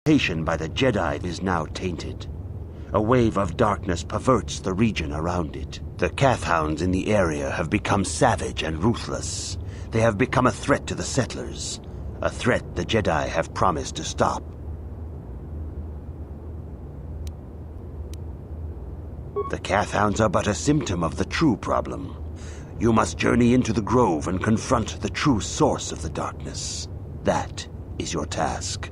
By the Jedi is now tainted. A wave of darkness perverts the region around it. The Cathhounds in the area have become savage and ruthless. They have become a threat to the settlers, a threat the Jedi have promised to stop. The Cathhounds are but a symptom of the true problem. You must journey into the grove and confront the true source of the darkness. That is your task.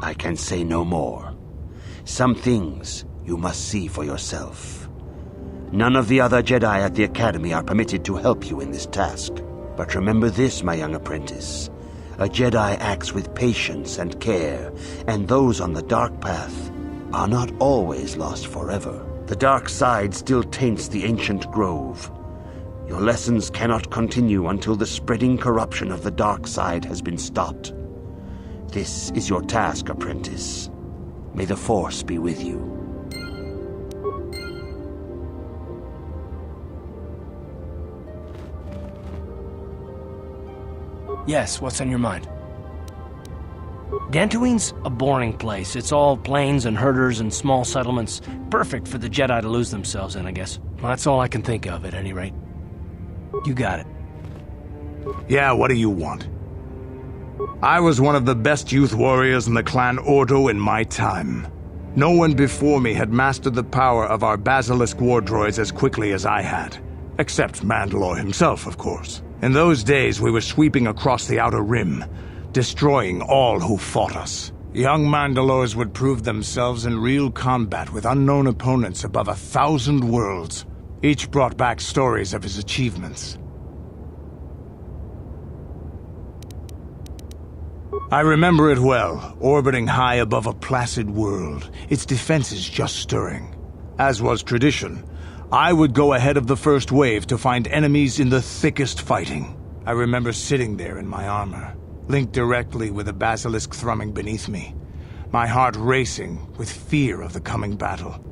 I can say no more. Some things you must see for yourself. None of the other Jedi at the Academy are permitted to help you in this task. But remember this, my young apprentice. A Jedi acts with patience and care, and those on the dark path are not always lost forever. The dark side still taints the ancient grove. Your lessons cannot continue until the spreading corruption of the dark side has been stopped. This is your task, apprentice. May the Force be with you. Yes, what's on your mind? Dantooine's a boring place. It's all plains and herders and small settlements. Perfect for the Jedi to lose themselves in, I guess. Well, that's all I can think of, at any rate. You got it. Yeah, what do you want? I was one of the best youth warriors in the clan Ordo in my time. No one before me had mastered the power of our basilisk war droids as quickly as I had. Except Mandalore himself, of course. In those days, we were sweeping across the Outer Rim, destroying all who fought us. Young Mandalores would prove themselves in real combat with unknown opponents above 1,000 worlds. Each brought back stories of his achievements. I remember it well, orbiting high above a placid world, its defenses just stirring. As was tradition, I would go ahead of the first wave to find enemies in the thickest fighting. I remember sitting there in my armor, linked directly with the basilisk thrumming beneath me, my heart racing with fear of the coming battle.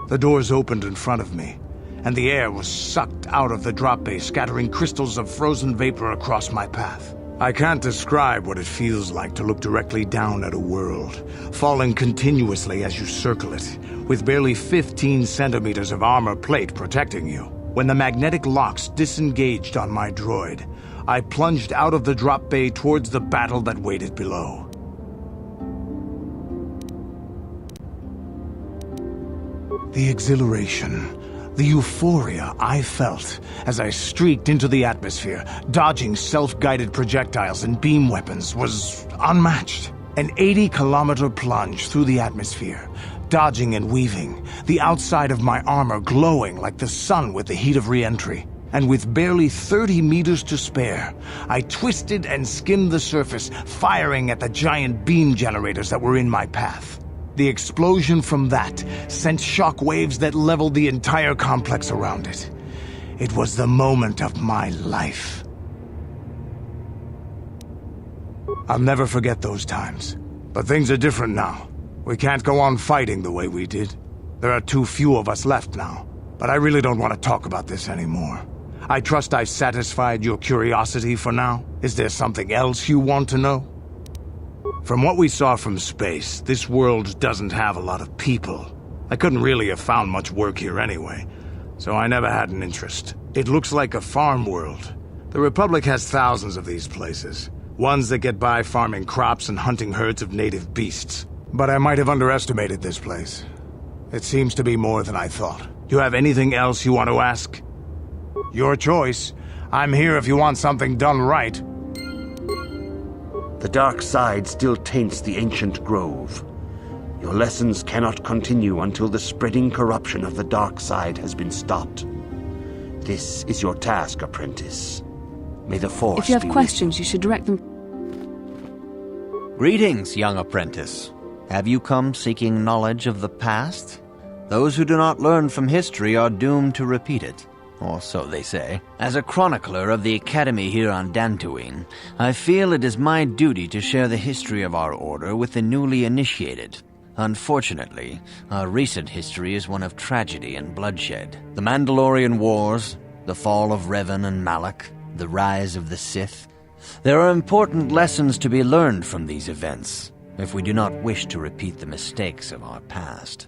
The doors opened in front of me, and the air was sucked out of the drop bay, scattering crystals of frozen vapor across my path. I can't describe what it feels like to look directly down at a world, falling continuously as you circle it, with barely 15 centimeters of armor plate protecting you. When the magnetic locks disengaged on my droid, I plunged out of the drop bay towards the battle that waited below. The exhilaration, the euphoria I felt as I streaked into the atmosphere, dodging self-guided projectiles and beam weapons, was unmatched. An 80-kilometer plunge through the atmosphere, dodging and weaving, the outside of my armor glowing like the sun with the heat of re-entry. And with barely 30 meters to spare, I twisted and skimmed the surface, firing at the giant beam generators that were in my path. The explosion from that sent shock waves that leveled the entire complex around it. It was the moment of my life. I'll never forget those times. But things are different now. We can't go on fighting the way we did. There are too few of us left now. But I really don't want to talk about this anymore. I trust I've satisfied your curiosity for now. Is there something else you want to know? From what we saw from space, this world doesn't have a lot of people. I couldn't really have found much work here anyway, so I never had an interest. It looks like a farm world. The Republic has thousands of these places, ones that get by farming crops and hunting herds of native beasts. But I might have underestimated this place. It seems to be more than I thought. Do you have anything else you want to ask? Your choice. I'm here if you want something done right. The dark side still taints the ancient grove. Your lessons cannot continue until the spreading corruption of the dark side has been stopped. This is your task, apprentice. May the Force be with you. If you have questions, you should direct them. Greetings, young apprentice. Have you come seeking knowledge of the past? Those who do not learn from history are doomed to repeat it. Or so they say. As a chronicler of the Academy here on Dantooine, I feel it is my duty to share the history of our order with the newly initiated. Unfortunately, our recent history is one of tragedy and bloodshed. The Mandalorian Wars, the fall of Revan and Malak, the rise of the Sith. There are important lessons to be learned from these events, if we do not wish to repeat the mistakes of our past.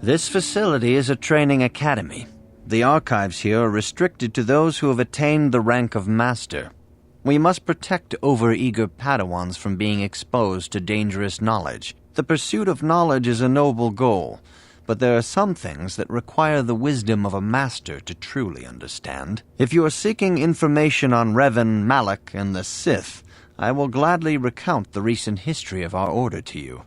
This facility is a training academy. The archives here are restricted to those who have attained the rank of Master. We must protect over-eager Padawans from being exposed to dangerous knowledge. The pursuit of knowledge is a noble goal, but there are some things that require the wisdom of a master to truly understand. If you are seeking information on Revan, Malak, and the Sith, I will gladly recount the recent history of our order to you.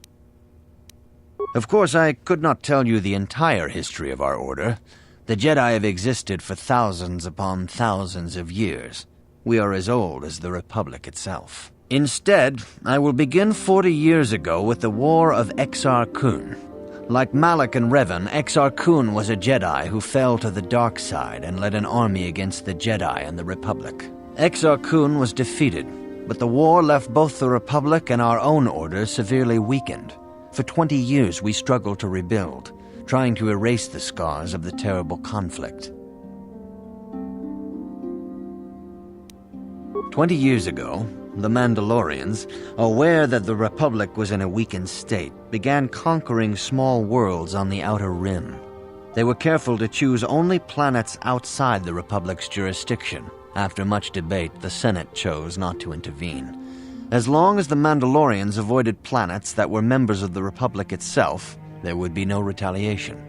Of course, I could not tell you the entire history of our order. The Jedi have existed for thousands upon thousands of years. We are as old as the Republic itself. Instead, I will begin 40 years ago with the War of Exar Kun. Like Malak and Revan, Exar Kun was a Jedi who fell to the dark side and led an army against the Jedi and the Republic. Exar Kun was defeated, but the war left both the Republic and our own order severely weakened. For 20 years we struggled to rebuild, trying to erase the scars of the terrible conflict. 20 years ago, the Mandalorians, aware that the Republic was in a weakened state, began conquering small worlds on the Outer Rim. They were careful to choose only planets outside the Republic's jurisdiction. After much debate, the Senate chose not to intervene. As long as the Mandalorians avoided planets that were members of the Republic itself, there would be no retaliation.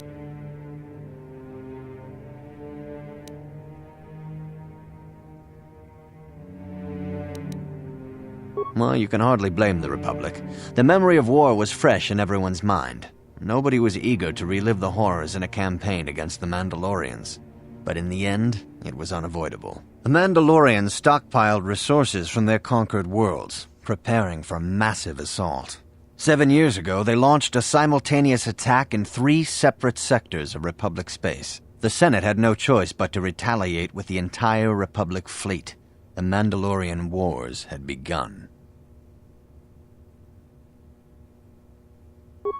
Well, you can hardly blame the Republic. The memory of war was fresh in everyone's mind. Nobody was eager to relive the horrors in a campaign against the Mandalorians. But in the end, it was unavoidable. The Mandalorians stockpiled resources from their conquered worlds, preparing for a massive assault. 7 years ago, they launched a simultaneous attack in 3 separate sectors of Republic space. The Senate had no choice but to retaliate with the entire Republic fleet. The Mandalorian Wars had begun.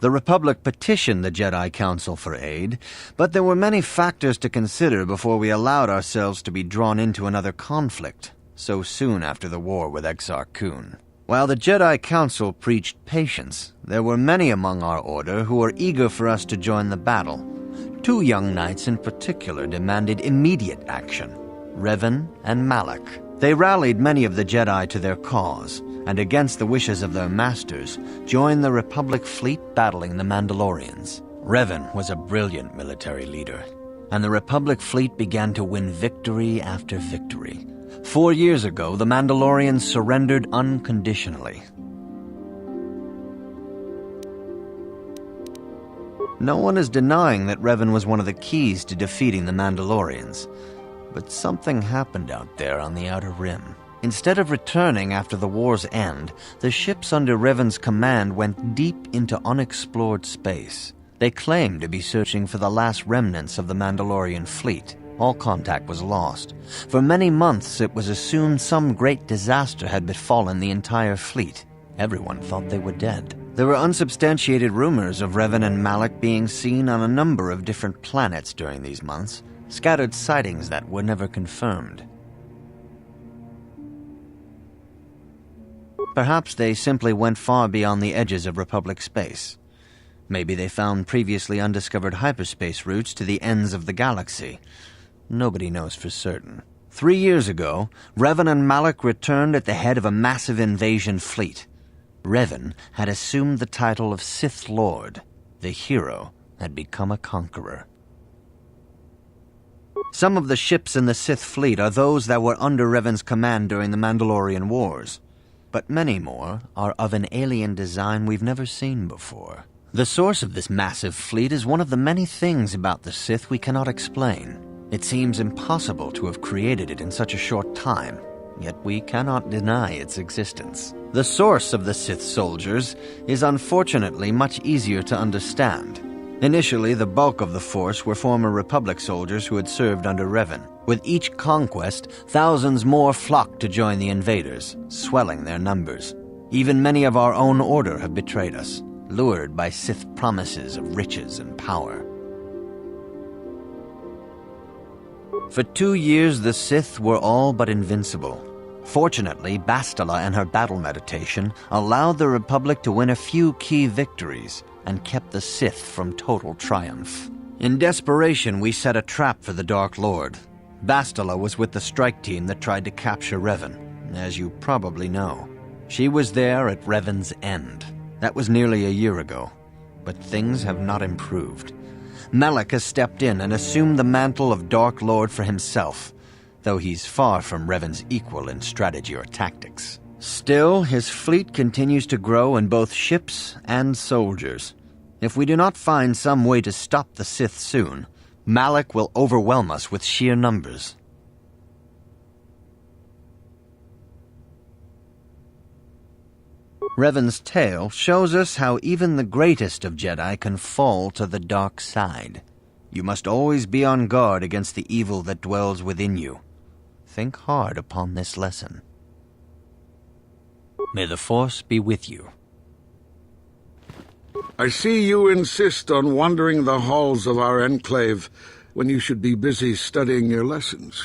The Republic petitioned the Jedi Council for aid, but there were many factors to consider before we allowed ourselves to be drawn into another conflict, so soon after the war with Exar Kun. While the Jedi Council preached patience, there were many among our order who were eager for us to join the battle. 2 young knights in particular demanded immediate action, Revan and Malak. They rallied many of the Jedi to their cause, and against the wishes of their masters, joined the Republic fleet battling the Mandalorians. Revan was a brilliant military leader, and the Republic fleet began to win victory after victory. 4 years ago, the Mandalorians surrendered unconditionally. No one is denying that Revan was one of the keys to defeating the Mandalorians. But something happened out there on the Outer Rim. Instead of returning after the war's end, the ships under Revan's command went deep into unexplored space. They claimed to be searching for the last remnants of the Mandalorian fleet. All contact was lost. For many months, it was assumed some great disaster had befallen the entire fleet. Everyone thought they were dead. There were unsubstantiated rumors of Revan and Malak being seen on a number of different planets during these months, scattered sightings that were never confirmed. Perhaps they simply went far beyond the edges of Republic space. Maybe they found previously undiscovered hyperspace routes to the ends of the galaxy. Nobody knows for certain. 3 years ago, Revan and Malak returned at the head of a massive invasion fleet. Revan had assumed the title of Sith Lord. The hero had become a conqueror. Some of the ships in the Sith fleet are those that were under Revan's command during the Mandalorian Wars, but many more are of an alien design we've never seen before. The source of this massive fleet is one of the many things about the Sith we cannot explain. It seems impossible to have created it in such a short time, yet we cannot deny its existence. The source of the Sith soldiers is unfortunately much easier to understand. Initially, the bulk of the force were former Republic soldiers who had served under Revan. With each conquest, thousands more flocked to join the invaders, swelling their numbers. Even many of our own order have betrayed us, lured by Sith promises of riches and power. For 2 years, the Sith were all but invincible. Fortunately, Bastila and her battle meditation allowed the Republic to win a few key victories and kept the Sith from total triumph. In desperation, we set a trap for the Dark Lord. Bastila was with the strike team that tried to capture Revan, as you probably know. She was there at Revan's end. That was nearly a year ago, but things have not improved. Malak has stepped in and assumed the mantle of Dark Lord for himself, though he's far from Revan's equal in strategy or tactics. Still, his fleet continues to grow in both ships and soldiers. If we do not find some way to stop the Sith soon, Malak will overwhelm us with sheer numbers. Revan's tale shows us how even the greatest of Jedi can fall to the dark side. You must always be on guard against the evil that dwells within you. Think hard upon this lesson. May the Force be with you. I see you insist on wandering the halls of our enclave when you should be busy studying your lessons.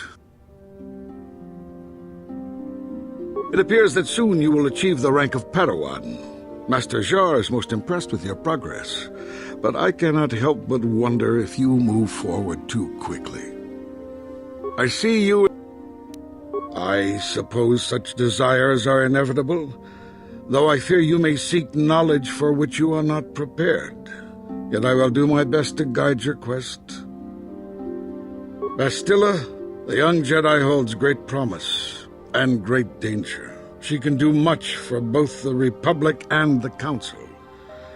It appears that soon you will achieve the rank of Padawan. Master Jar is most impressed with your progress, but I cannot help but wonder if you move forward too quickly. I see you... I suppose such desires are inevitable, though I fear you may seek knowledge for which you are not prepared. Yet I will do my best to guide your quest. Bastila, the young Jedi holds great promise and great danger. She can do much for both the Republic and the Council.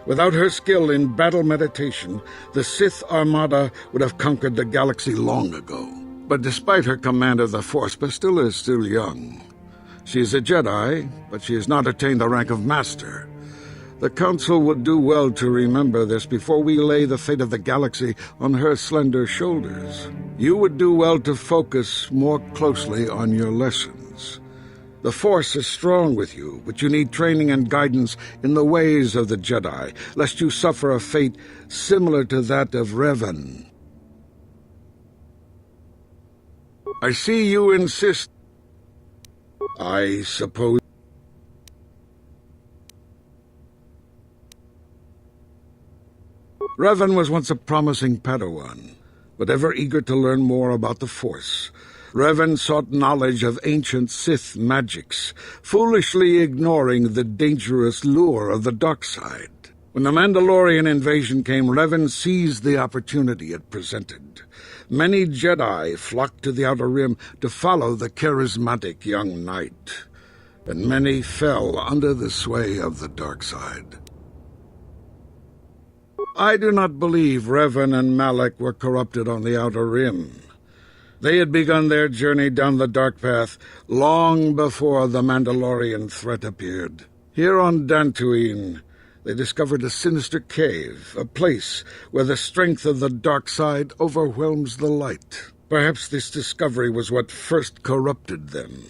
Without her skill in battle meditation, the Sith Armada would have conquered the galaxy long ago. But despite her command of the Force, Bastila is still young. She is a Jedi, but she has not attained the rank of Master. The Council would do well to remember this before we lay the fate of the galaxy on her slender shoulders. You would do well to focus more closely on your lessons. The Force is strong with you, but you need training and guidance in the ways of the Jedi, lest you suffer a fate similar to that of Revan. I see you insist. I suppose... Revan was once a promising Padawan, but ever eager to learn more about the Force. Revan sought knowledge of ancient Sith magics, foolishly ignoring the dangerous lure of the dark side. When the Mandalorian invasion came, Revan seized the opportunity it presented. Many Jedi flocked to the Outer Rim to follow the charismatic young knight, and many fell under the sway of the dark side. I do not believe Revan and Malak were corrupted on the Outer Rim. They had begun their journey down the dark path long before the Mandalorian threat appeared. Here on Dantooine, they discovered a sinister cave, a place where the strength of the dark side overwhelms the light. Perhaps this discovery was what first corrupted them.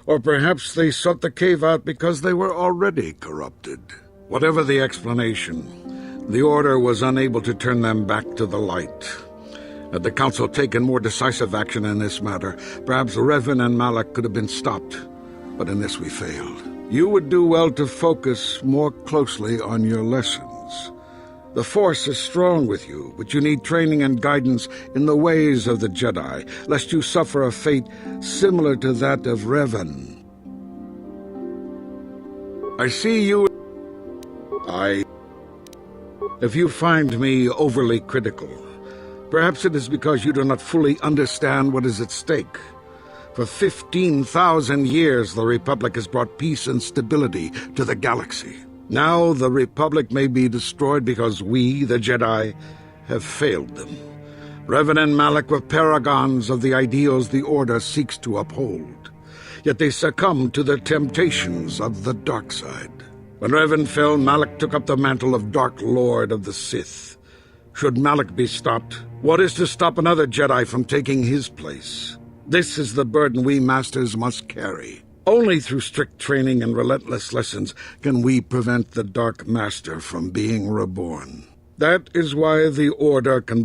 Or perhaps they sought the cave out because they were already corrupted. Whatever the explanation, the Order was unable to turn them back to the light. Had the Council taken more decisive action in this matter, perhaps Revan and Malak could have been stopped. But in this we failed. You would do well to focus more closely on your lessons. The Force is strong with you, but you need training and guidance in the ways of the Jedi, lest you suffer a fate similar to that of Revan. I see you... If you find me overly critical, perhaps it is because you do not fully understand what is at stake. For 15,000 years, the Republic has brought peace and stability to the galaxy. Now the Republic may be destroyed because we, the Jedi, have failed them. Revan and Malak were paragons of the ideals the Order seeks to uphold. Yet they succumbed to the temptations of the dark side. When Revan fell, Malak took up the mantle of Dark Lord of the Sith. Should Malak be stopped, what is to stop another Jedi from taking his place? This is the burden we Masters must carry. Only through strict training and relentless lessons can we prevent the Dark Master from being reborn. That is why the Order can